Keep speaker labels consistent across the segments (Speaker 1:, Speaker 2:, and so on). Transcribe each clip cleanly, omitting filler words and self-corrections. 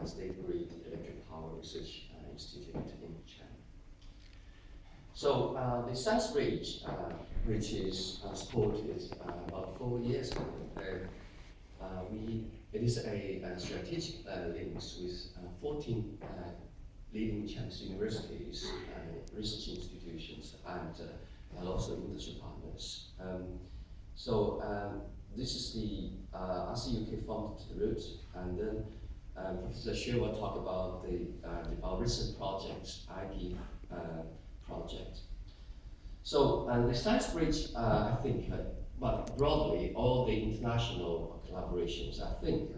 Speaker 1: State-Grid Electric Power Research Institute in China. So the ScienceBridge, which is supported about 4 years ago, it is a strategic links with 14 leading Chinese universities, research institutions, and also industry partners. This is the RCUK funded route, and then Professor Xue will talk about our recent project, IP project. So the ScienceBridge, I think, but broadly, all the international collaborations, I think,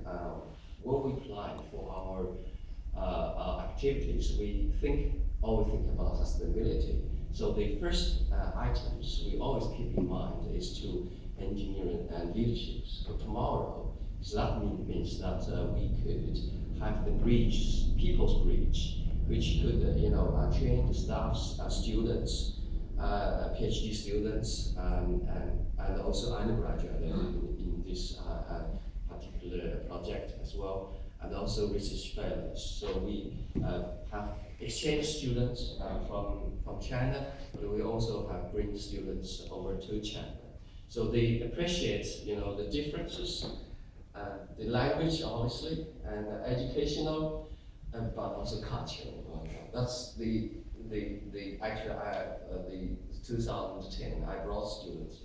Speaker 1: when we plan for our activities, we always think about sustainability. So the first items we always keep in mind is to engineering and leadership for tomorrow. So that means that we could have the bridge, people's bridge, which could train the staffs, students, PhD students, and also undergraduate in this particular project as well, and also research fellows. So we have exchange students from China, but we also have bring students over to China. So they appreciate the differences, the language obviously, and educational, but also cultural. That's the 2010 I brought students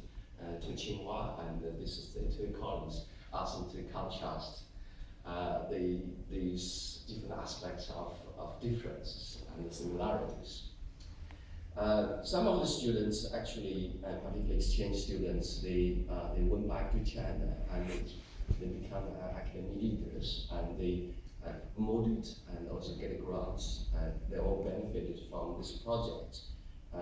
Speaker 1: to Tsinghua, and this is the two colleagues asked them to contrast these different aspects of differences and the similarities. Some of the students actually, particularly exchange students, they went back to China and they become academic leaders, and they promoted and also get grants. They all benefited from this project.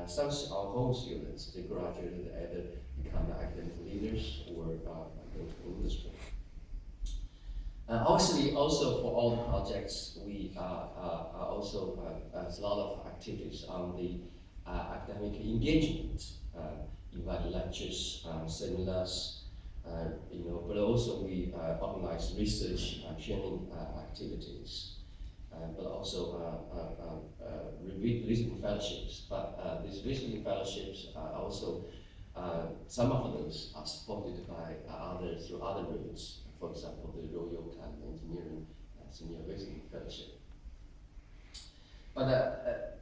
Speaker 1: Some of our home students, they graduated either become academic leaders or go to industry. Obviously, also for all the projects, we also there's a lot of activities on the academic engagement, invite lectures, seminars, but also we organize research training activities, but also visiting fellowships. But these visiting fellowships are also some of those are supported by through other routes. For example, the Royal Engineering Senior Visiting Fellowship. But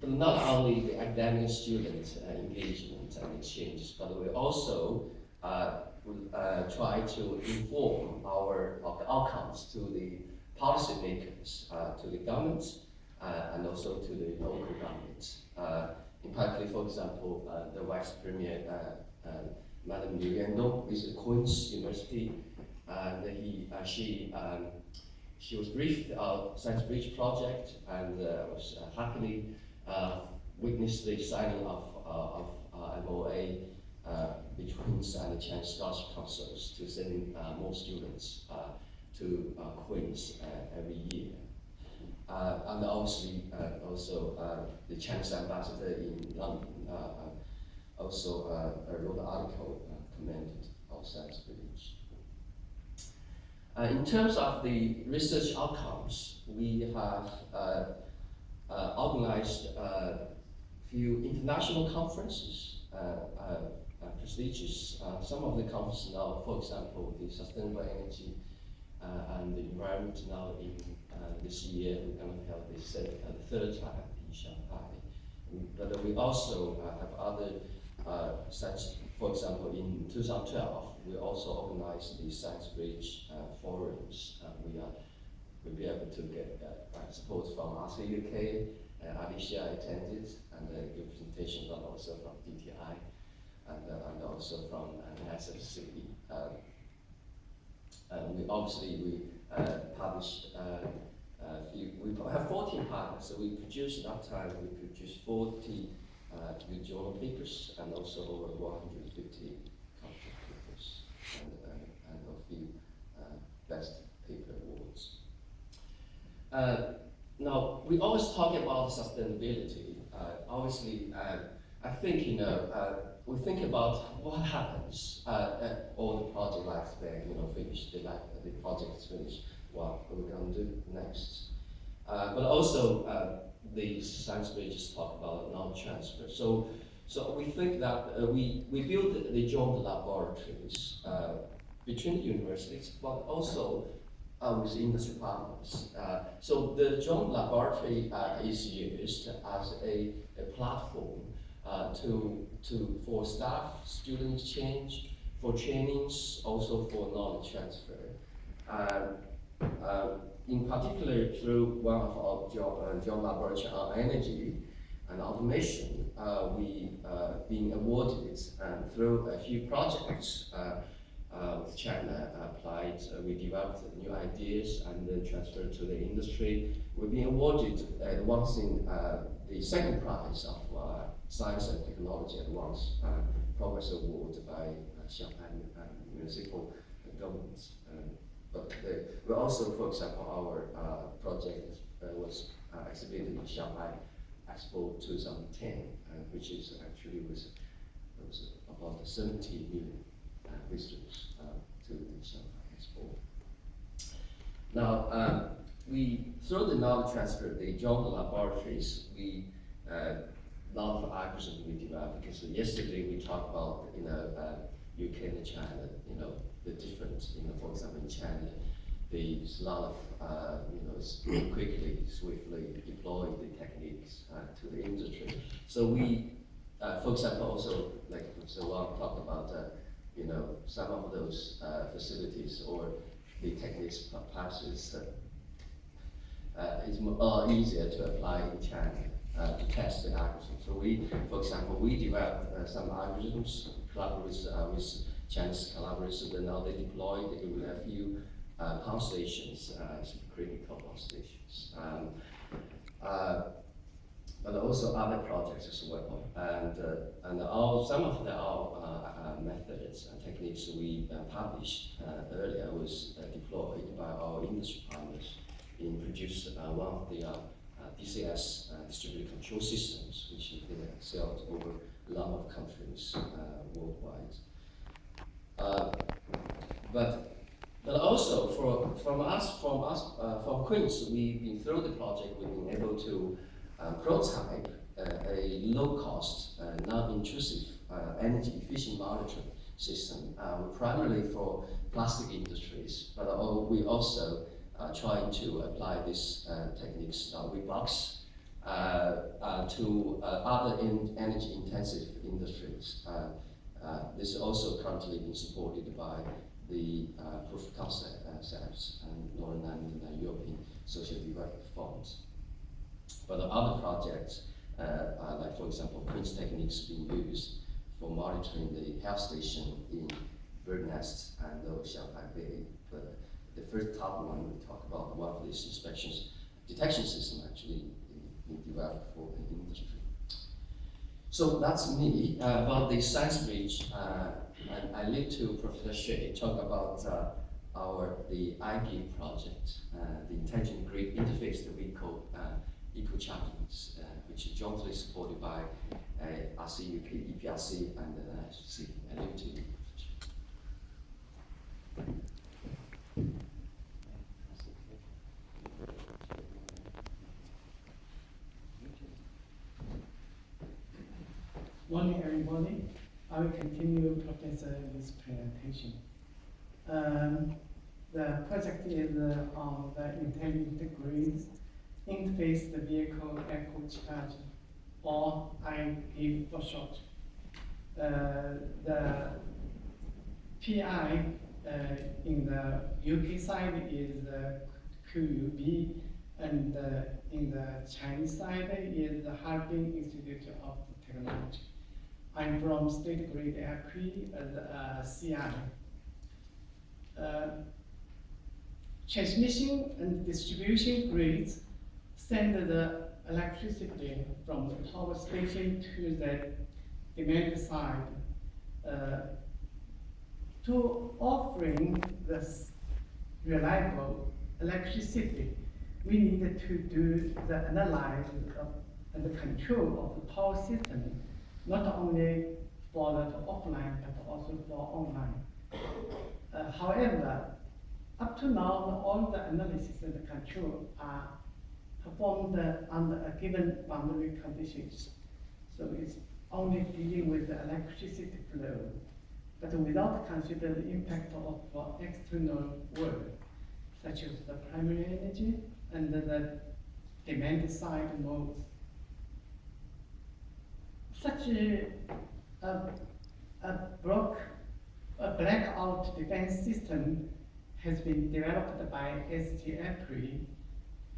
Speaker 1: not only the academic student engagement and exchanges, but we also try to inform our outcomes to the policymakers, to the governments, and also to the local governments. In particular, for example, the Vice Premier, Madam Liu Yandong, is at Queen's University, and she was briefed our ScienceBridge project, and was happily witnessed the signing of MOA between and the Chinese Scholarship Councils to send more students to Queen's every year. And obviously, also the Chinese ambassador in London also wrote an article commended our ScienceBridge. In terms of the research outcomes, we have organized a few international conferences, prestigious. Some of the conferences now, for example, the Sustainable Energy and the Environment now in this year, we're going to have the third time in Shanghai. But we also have other such, for example, in 2012, we also organized the ScienceBridge forums. We'll be able to get support from RCUK, Alicia attended, and give presentation, but also from DTI, and also from SFC. We published we have 14 partners, so we produced that time, we produced 40 good journal papers, and also over 150 conference papers, and a few best paper awards. Now, we always talk about sustainability. Obviously, I think, we think about what happens all the project lifespan, finished, the project is finished, what are we going to do next? but also the science bridges talk about knowledge transfer. So we think that we build the joint laboratories between the universities, but also with industry partners. So the joint laboratory is used as a platform for staff, student exchange, for trainings, also for knowledge transfer. In particular, through one of our joint laboratory on energy and automation, we been awarded through a few projects with China applied. We developed new ideas and then transferred to the industry. We've been awarded once in the second prize of Science and Technology Advance Progress Award by Shanghai Municipal Government. But we also, for example, our project was exhibited in Shanghai Expo 2010, which is actually was about 70 million visitors to the Shanghai Expo. Now, through the knowledge transfer, the joint laboratories, lot of algorithms we developed, because yesterday we talked about UK and China, the difference. For example, in China, there's a lot of quickly, swiftly deploy the techniques to the industry. So we, for example, also like Professor Wang talked about, some of those facilities or the techniques classes it's easier to apply in China to test the algorithm. So for example, we developed some algorithms, collaborated with Chinese collaborators, and now they deployed in a few constellations, critical constellations. But also other projects as well. And some of our methods and techniques we published earlier was deployed by our industry partners in produce one of the DCS distributed control systems, which have been sold over a lot of countries worldwide. But also from Queen's, we've been through the project, we've been able to prototype a low-cost, non-intrusive, energy-efficient monitoring system, primarily for plastic industries. But we also trying to apply these techniques with box to other energy-intensive industries. This is also currently being supported by the proof of concept and Northern and European Social Development Funds. But the other projects, like for example, Queen's techniques being used for monitoring the health station in Bird Nest and Shanghai Bay. But the first top one we talk about, one of these inspections detection system actually being developed for the industry. So that's me about the science bridge, and I leave to Professor Xue talk about the IGE project, the intelligent grid interface that we call EcoChampions, which is jointly supported by RCUP, EPRC, and NIHC. I leave to you.
Speaker 2: Morning, everybody. I will continue Professor's presentation. The project is on the intelligent grid interface the vehicle eco charge, or IGE for short. The PI in the UK side is QUB, and in the Chinese side is the Harbin Institute of Technology. I'm from State Grid Equi as CI. Transmission and distribution grids send the electricity from the power station to the demand side. To offering this reliable electricity, we need to do the analysis and the control of the power system, not only for the offline, but also for online. However, up to now, all the analysis and the control are performed under a given boundary conditions. So it's only dealing with the electricity flow, but without consider the impact of external world, such as the primary energy and the demand side modes. Such a blackout defense system has been developed by ST-APRI,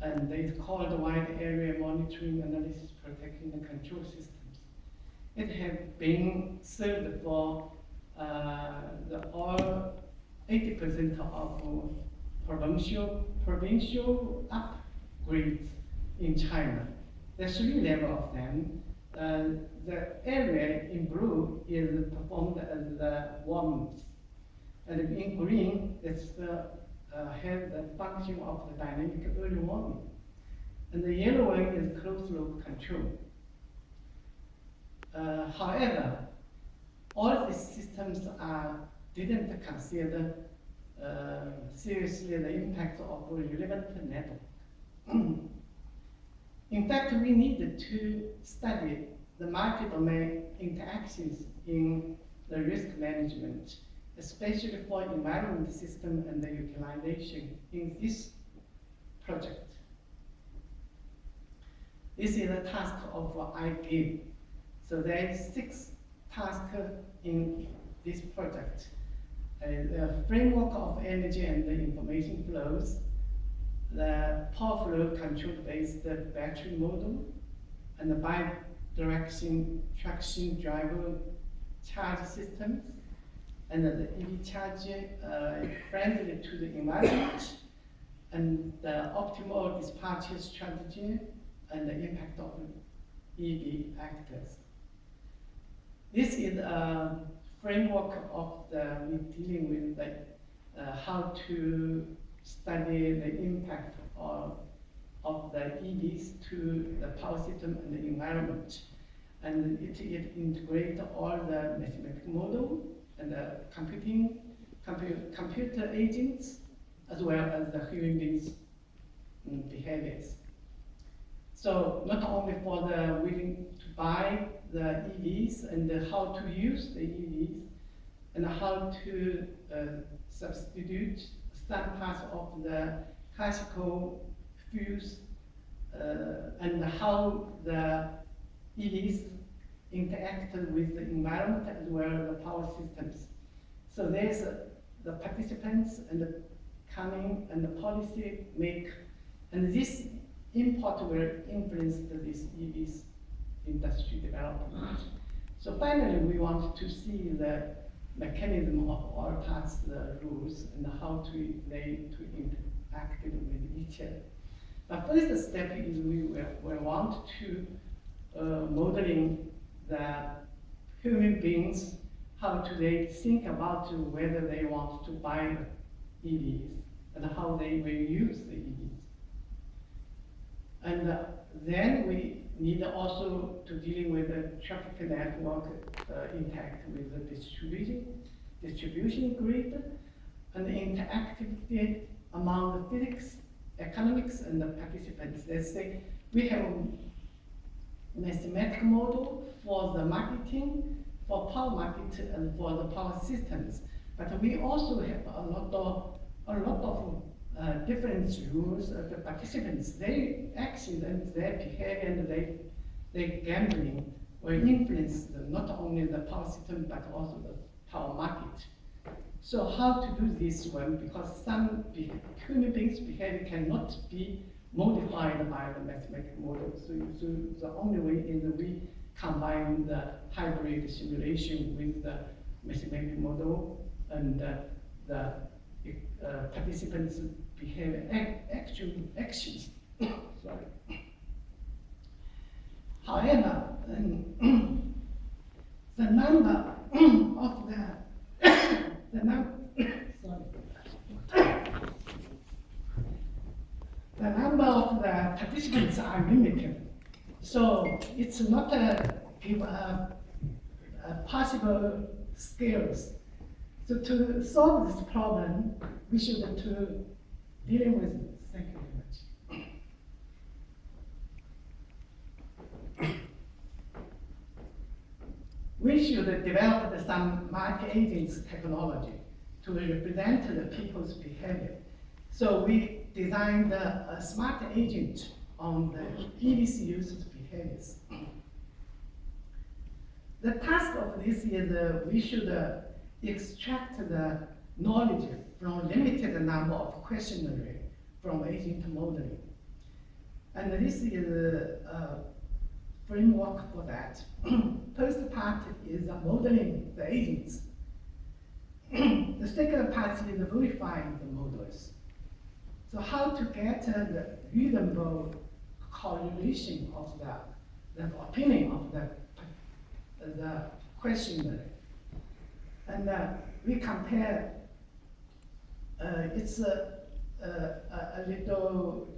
Speaker 2: and it's called Wide Area Monitoring Analysis Protecting and Control Systems. It has been served for all 80% of provincial upgrades in China. There's 3 levels of them. The area in blue is performed as the warmth, and in green is has the function of the dynamic early warming, and the yellow one is closed loop control. However, all these systems didn't consider seriously the impact of relevant network. In fact, we needed to study the multi-domain interactions in the risk management, especially for environment system and the utilization in this project. This is a task of IGIVE. So there are 6 tasks in this project. The framework of energy and the information flows, the power flow control-based battery model, and the bi-direction traction driver charge systems, and the EV charge friendly to the environment, and the optimal dispatch strategy, and the impact of EV actors. This is a framework of we dealing with how to study the impact of the EVs to the power system and the environment. And it integrates all the mathematical model and the computer agents, as well as the human beings' behaviors. So not only for the willing to buy the EVs and how to use the EVs, and how to substitute some parts of the classical fuels, and how the EVs interact with the environment as well as the power systems. So there's the participants and the coming and the policy make, and this import will influence this EVs industry development. So finally, we want to see the mechanism of all parts, the rules, and how they interact with each other. The first step is we want to modeling the human beings, how do they think about whether they want to buy EVs and how they will use the EVs. And then we need also to dealing with the traffic network interact with the distribution grid, and the interactivity among the physics, economics, and the participants. Let's say we have a mathematical model for the marketing, for power market, and for the power systems. But we also have a lot of different rules of the participants. Their actions and their behavior and their gambling will influence not only the power system but also the power market. So how to do this one? Because some human beings' behavior cannot be modified by the mathematical model. So the only way is we combine the hybrid simulation with the mathematical model and the participants' behavior, actions. Sorry. However, the number of the number of the participants are limited, so it's not give a possible scales. So to solve this problem, we should to dealing with. Thank you very much. we should develop some market agents technology to represent the people's behavior. So we designed a smart agent on the EVC users' behaviors. The task of this is we should extract the knowledge from limited number of questionnaires from agent modeling. And this is a framework for that. First part is modeling the agents. The second part is verifying the models. So how to get the reasonable correlation of the opinion of the questionnaire. And we compare, it's a little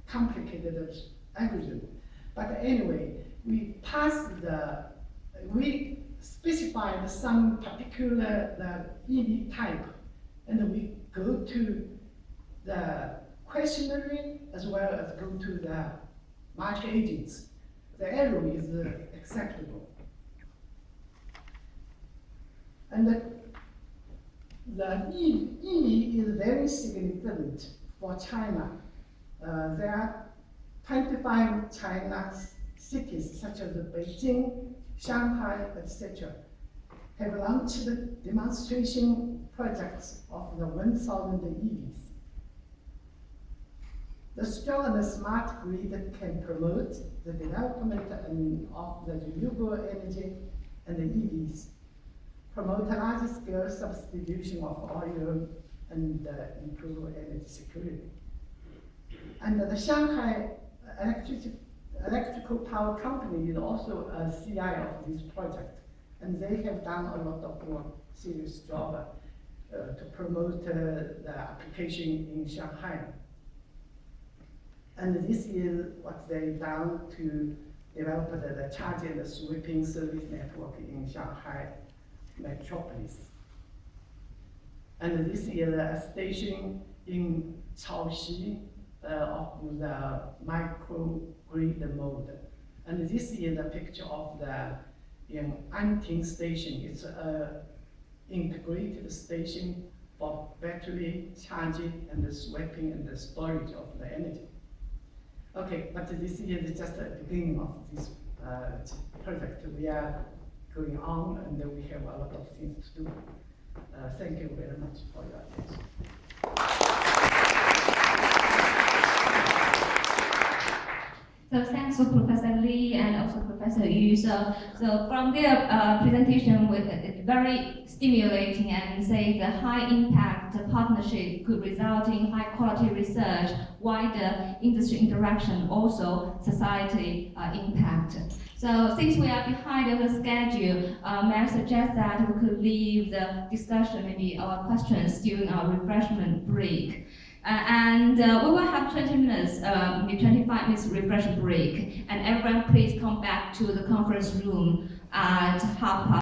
Speaker 2: complicated algorithm. But anyway, we specified some particular EV type, and we go to the questionnaire as well as go to the market agents. The error is acceptable. And the EV is very significant for China. There are 25 China cities such as Beijing, Shanghai, etc. have launched demonstration projects of the 1,000 EVs. The strong and smart grid can promote the development of the renewable energy and the EVs, promote large-scale substitution of oil, and improve energy security. And the Shanghai Electrical Power Company is also a CI of this project, and they have done a lot of serious job to promote the application in Shanghai. And this is what they've done to develop the charging and sweeping service network in Shanghai metropolis. And this is a station in Chaoxi of the microgrid mode. And this is a picture of the Anting station. It's an integrated station for battery charging and the swapping and the storage of the energy. Okay, but this is just the beginning of this project. We are going on, and we have a lot of things to do. Thank you very much for your attention.
Speaker 3: So thanks to Professor Lee and also Professor Yu. So from their presentation, with very stimulating and say the high impact partnership could result in high quality research, wider industry interaction, also society impact. So since we are behind the schedule, may I suggest that we could leave the discussion, maybe our questions during our refreshment break. And we will have 20 minutes, maybe 25 minutes refreshment break. And everyone please come back to the conference room at 12:30.